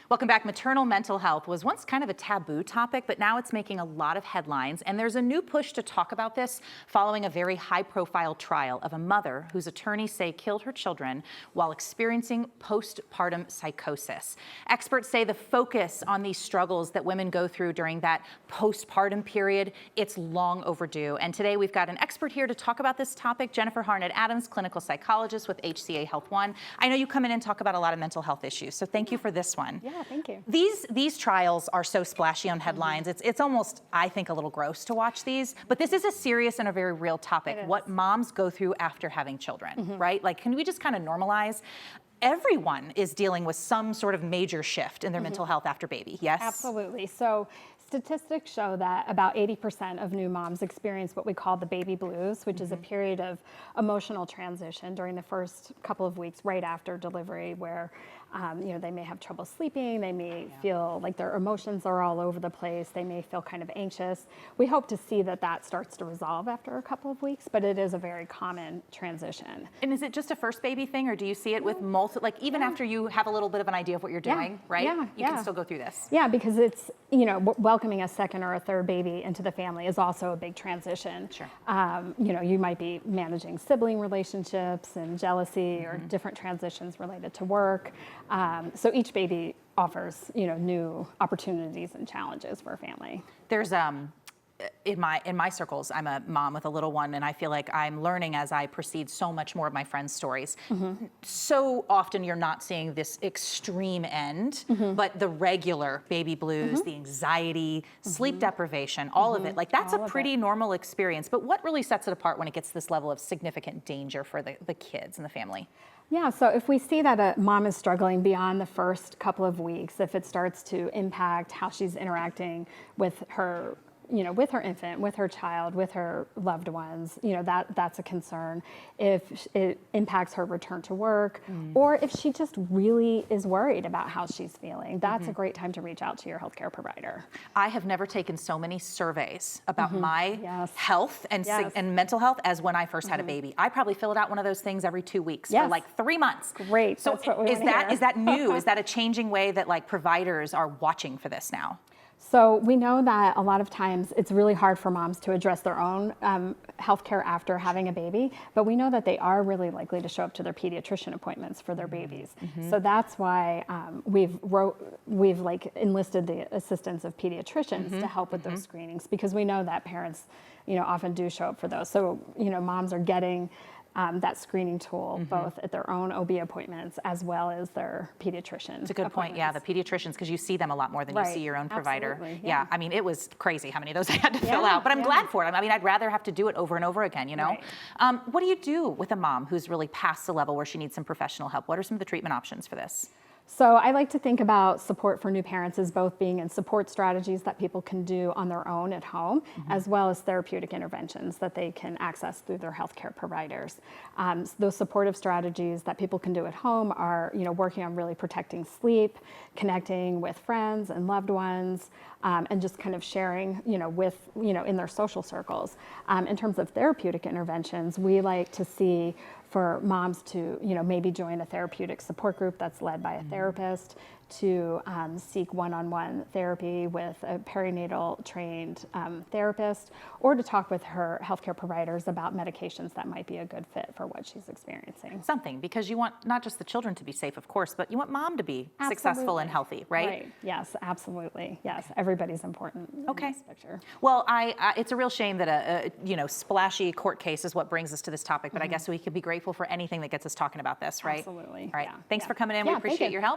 Welcome back. Maternal mental health was once kind of a taboo topic, but now it's making a lot of headlines. And there's a new push to talk about this following a very high-profile trial of a mother whose attorneys say killed her children while experiencing postpartum psychosis. Experts say the focus on these struggles that women go through during that postpartum period, it's long overdue. And today we've got an expert here to talk about this topic, Jennifer Harned Adams, clinical psychologist with HCA Health One. I know you come in and talk about a lot of mental health issues, so thank you for this one. Yeah, thank you. These trials are so splashy on headlines. It's almost, I think, a little gross to watch these. But this is a serious and a very real topic. What moms go through after having children, right? Like, can we just kind of normalize? Everyone is dealing with some sort of major shift in their mental health after baby. Yes? Absolutely. So statistics show that about 80% of new moms experience what we call the baby blues, which is a period of emotional transition during the first couple of weeks right after delivery, where they may have trouble sleeping, they may feel like their emotions are all over the place, they may feel kind of anxious. We hope to see that that starts to resolve after a couple of weeks, but it is a very common transition. And is it just a first baby thing, or do you see it with multiple, like even after you have a little bit of an idea of what you're doing, right? You can still go through this. Yeah, because it's, welcoming a second or a third baby into the family is also a big transition. Sure. You might be managing sibling relationships and jealousy or different transitions related to work. So each baby offers, new opportunities and challenges for a family. There's in my circles, I'm a mom with a little one, and I feel like I'm learning as I proceed so much more of my friends' stories. So often you're not seeing this extreme end, but the regular baby blues, the anxiety, sleep deprivation, all of it, like that's a pretty normal experience. But what really sets it apart when it gets to this level of significant danger for the kids and the family? Yeah, so if we see that a mom is struggling beyond the first couple of weeks, if it starts to impact how she's interacting with her with her infant, with her child, with her loved ones, that's a concern. If it impacts her return to work, or if she just really is worried about how she's feeling, that's a great time to reach out to your healthcare provider. I have never taken so many surveys about my health and mental health as when I first had a baby. I probably filled out one of those things every 2 weeks for like 3 months. Great. So that's what we is that new? Is that a changing way that like providers are watching for this now? So we know that a lot of times it's really hard for moms to address their own healthcare after having a baby, but we know that they are really likely to show up to their pediatrician appointments for their babies. So that's why we've enlisted the assistance of pediatricians to help with those screenings, because we know that parents, often do show up for those. So, moms are getting that screening tool both at their own OB appointments as well as their pediatrician. It's a good point. Yeah, the pediatricians, because you see them a lot more than you see your own provider. Yeah, I mean, it was crazy how many of those I had to fill out, but I'm glad for it. I mean, I'd rather have to do it over and over again, What do you do with a mom who's really past the level where she needs some professional help? What are some of the treatment options for this? So I like to think about support for new parents as both being in support strategies that people can do on their own at home, as well as therapeutic interventions that they can access through their healthcare providers. Those supportive strategies that people can do at home are, working on really protecting sleep, connecting with friends and loved ones, and just kind of sharing, in their social circles. In terms of therapeutic interventions, we like to see for moms to, maybe join a therapeutic support group that's led by a therapist, to seek one-on-one therapy with a perinatal trained therapist, or to talk with her healthcare providers about medications that might be a good fit for what she's experiencing. Something, because you want not just the children to be safe, of course, but you want mom to be successful and healthy, right? Right. Yes, absolutely. Yes, everybody's important in this picture. Well, it's a real shame that a splashy court case is what brings us to this topic, but I guess we could be grateful for anything that gets us talking about this, right? Absolutely. All right. Thanks for coming in. We appreciate your help.